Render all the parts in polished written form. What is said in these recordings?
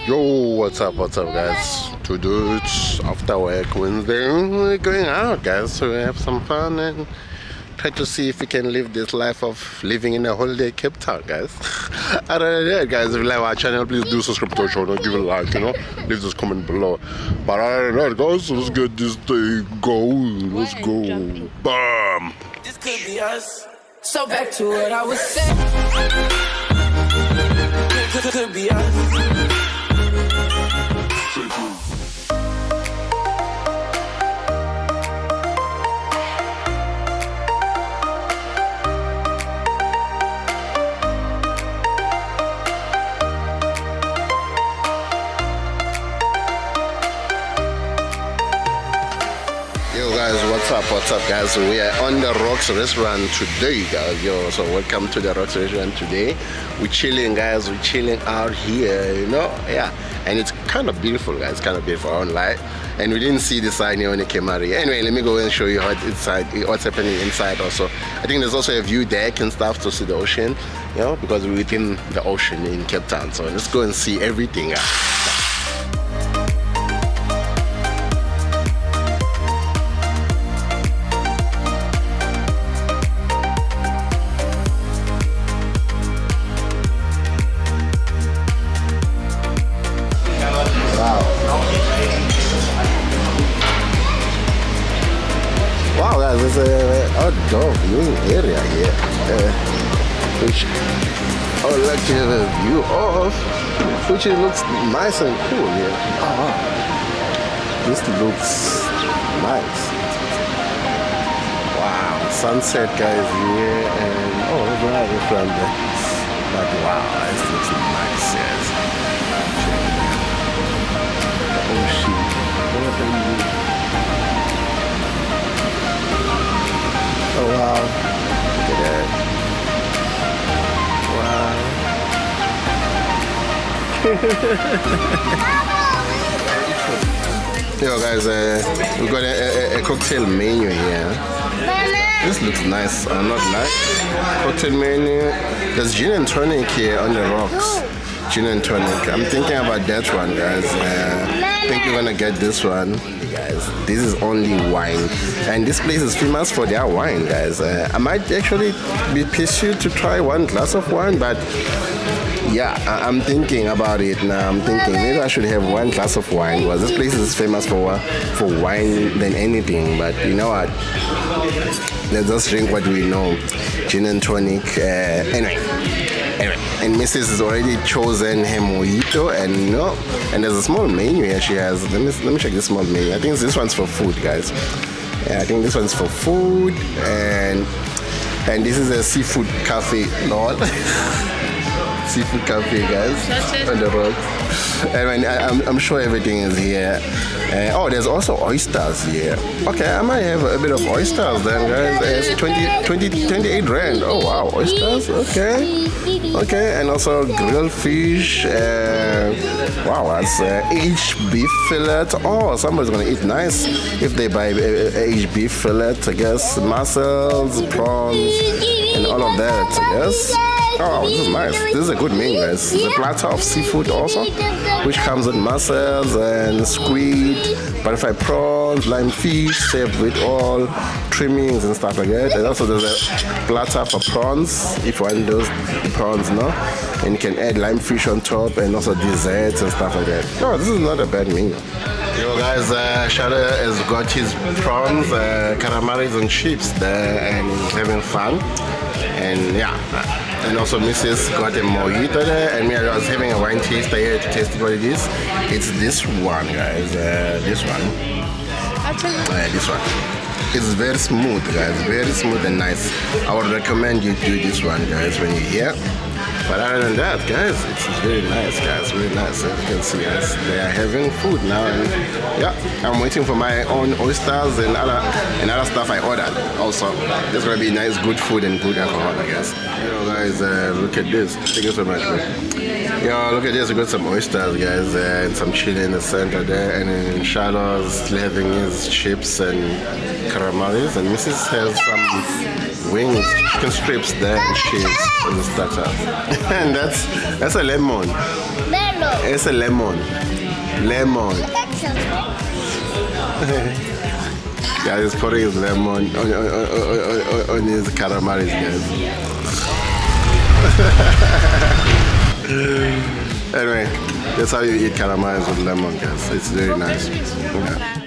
Yo, what's up guys? Today it's after work Wednesday. We're going out guys, so we have some fun and try to see if we can live this life of living in a holiday Cape Town guys. Other than that guys, if you like our channel, please do subscribe to our channel, give a like, leave this comment below. But other than that guys, let's get this thing going. Let's go. Bam! This could be us. So back to what I was saying. Could be us. What's up guys, we are on the Rocks restaurant today guys. Yo, so welcome to the Rocks restaurant today. We're chilling guys, we're chilling out here, yeah, and it's kind of beautiful guys, kind of beautiful. I won't lie, and we didn't see the sign here when it came out here. Anyway, let me go and show you what's happening inside. Also, I think there's also a view deck and stuff to see the ocean, because we're within the ocean in Cape Town. So let's go and see everything. Wow guys, there's an outdoor viewing area here, which I would like to have a view of, which it looks nice and cool here. This looks nice. Wow, sunset guys here, and there's another restaurant there. But wow, this looks nice, yes. Oh wow, look at that. Wow. Yo guys, we got a cocktail menu here. This looks nice, I'm not lying. Cocktail menu. There's gin and tonic here on the rocks. Gin and tonic. I'm thinking about that one guys. I think we're gonna get this one. Guys, this is only wine, and this place is famous for their wine guys. I might actually be pursued to try one glass of wine, but yeah, I'm thinking about it now. I'm thinking maybe I should have one glass of wine, because this place is famous for wine than anything. But you know what, let's just drink what we know, gin and tonic. Anyway, and Mrs. has already chosen her mojito, and there's a small menu here she has. Let me check this small menu. I think this one's for food guys. Yeah, I think this one's for food, and this is a seafood cafe, lol. Seafood cafe guys, on the road. And I'm sure everything is here. There's also oysters here. Okay, I might have a bit of oysters then guys. It's 28 rand. Oh wow, oysters, okay, and also grilled fish. Wow, that's aged beef fillet. Oh, somebody's gonna eat nice if they buy aged beef fillet, I guess. Mussels, prawns, and all of that, yes. Oh, this is nice. This is a good menu guys. There's a platter of seafood also, which comes with mussels and squid, butterfly prawns, lime fish, served with all trimmings and stuff like that. And also there's a platter for prawns, if you want those prawns, and you can add lime fish on top, and also desserts and stuff like that. No, this is not a bad menu. Yo guys, Shada has got his prawns, calamaris and chips there, and he's having fun. And yeah, and also Mrs. got a mojito there, and me, I was having a wine taster here to taste what it is. It's this one guys, this one. This one. It's very smooth guys, very smooth and nice. I would recommend you do this one guys when you're here. But other than that guys, it's very nice guys, very nice. As you can see guys, they are having food now, and yeah, I'm waiting for my own oysters and other stuff I ordered. Also, there's gonna be nice good food and good alcohol I guess. Yo guys, look at this. Thank you so much man. Yo, look at this, we got some oysters guys, and some chili in the center there, and then Shadow's having his chips and caramelis, and Mrs. has some wings, chicken strips there, and cheese in the starter. And that's a lemon. Melon. It's a lemon. Lemon. Yeah, he's putting his lemon on his calamaris, guys. Anyway, that's how you eat calamaris with lemon, guys. It's very nice. Yeah.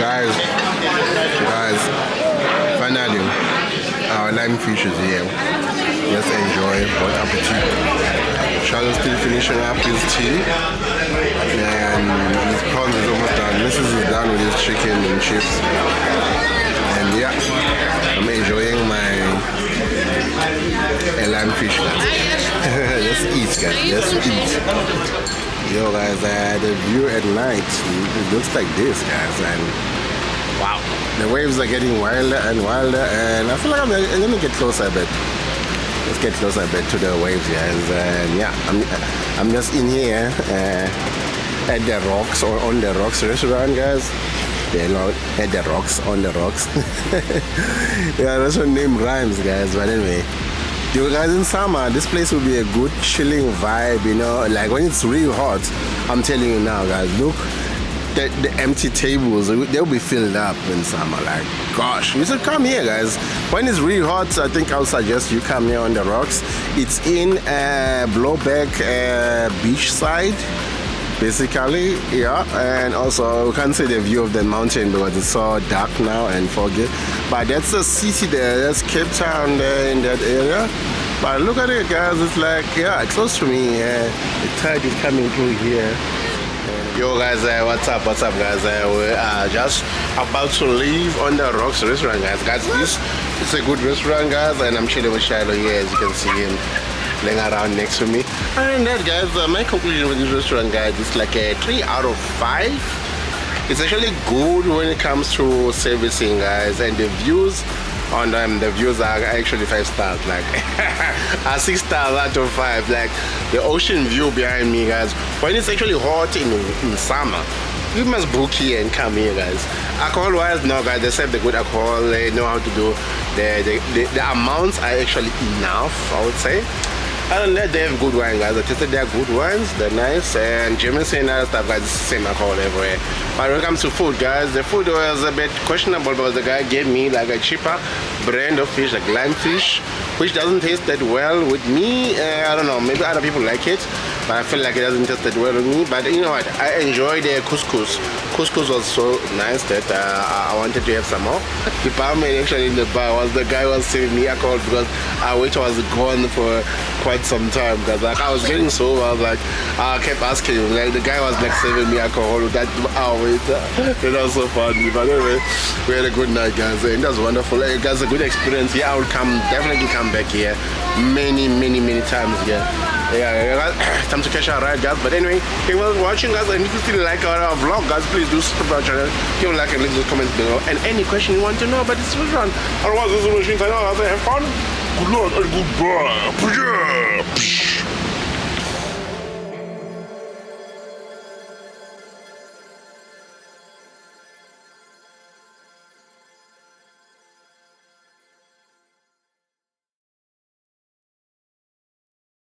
Guys, finally, our lime fish is here. Let's enjoy. Bon appetit. Charlotte's still finishing up his tea, and his prawns is almost done. Mrs. is done with his chicken and chips, and yeah, I'm enjoying my lime fish, guys. Let's eat, guys. Let's eat. Yo, guys, the view at night, it looks like this, guys, and wow, the waves are getting wilder and wilder, and I feel like let me get closer a bit. Let's get closer a bit to the waves, guys, and yeah, I'm just in here at the Rocks, or on the Rocks restaurant, guys. You know, at the Rocks, on the Rocks. Yeah, that's what name rhymes, guys, but anyway. You guys, in summer, this place will be a good chilling vibe, you know, like when it's really hot. I'm telling you now, guys, look, the empty tables, they'll be filled up in summer. Like, gosh, you should come here, guys. When it's really hot, I think I'll suggest you come here on the Rocks. It's in Bloubergstrand beachside, basically, yeah. And also, you can't see the view of the mountain because it's so dark now and foggy. But that's the city there, that's Cape Town there in that area. But look at it, guys, it's like, yeah, close to me. The tide is coming through here. Yo, guys, what's up, guys? We are just about to leave on the Rocks restaurant, guys. This is a good restaurant, guys, and I'm chilling with Shiloh here, as you can see him laying around next to me. And that, guys, my conclusion with this restaurant, guys, it's like a 3 out of 5. It's actually good when it comes to servicing, guys, and the views on them, the views are actually 5 stars, like 6 stars out of 5. Like the ocean view behind me, guys, when it's actually hot in summer, you must book here and come here, guys. Alcohol wise, no, guys, they serve the good alcohol. They know how to do the amounts are actually enough, I would say. Other than that, they have good wine, guys. I tested their good wines, they're nice, and Jameson and other stuff, guys, it's the same alcohol everywhere. But when it comes to food, guys, the food was a bit questionable because the guy gave me like a cheaper brand of fish, like lime fish, which doesn't taste that well with me. I don't know, maybe other people like it, but I feel like it doesn't taste that well with me. But you know what, I enjoyed the couscous. Couscous was so nice that I wanted to have some more. The barmaid actually in the bar was the guy who was serving me alcohol because our waiter was gone for quite some time, because like I was getting sober. I was like, I kept asking him, like the guy was like serving me alcohol with that our waiter. It was so funny. But anyway, we had a good night, guys, and that was wonderful. It was a good experience. Yeah, I would definitely come back here many times. Yeah, time to catch our ride, guys. But anyway, thank you for watching, guys, and if you still like our vlog, guys, please do subscribe to our channel, give a like and leave the comments below, and any question you want to know about this restaurant. Otherwise, this is ZuluMachine. I know how to have fun. Good luck and goodbye.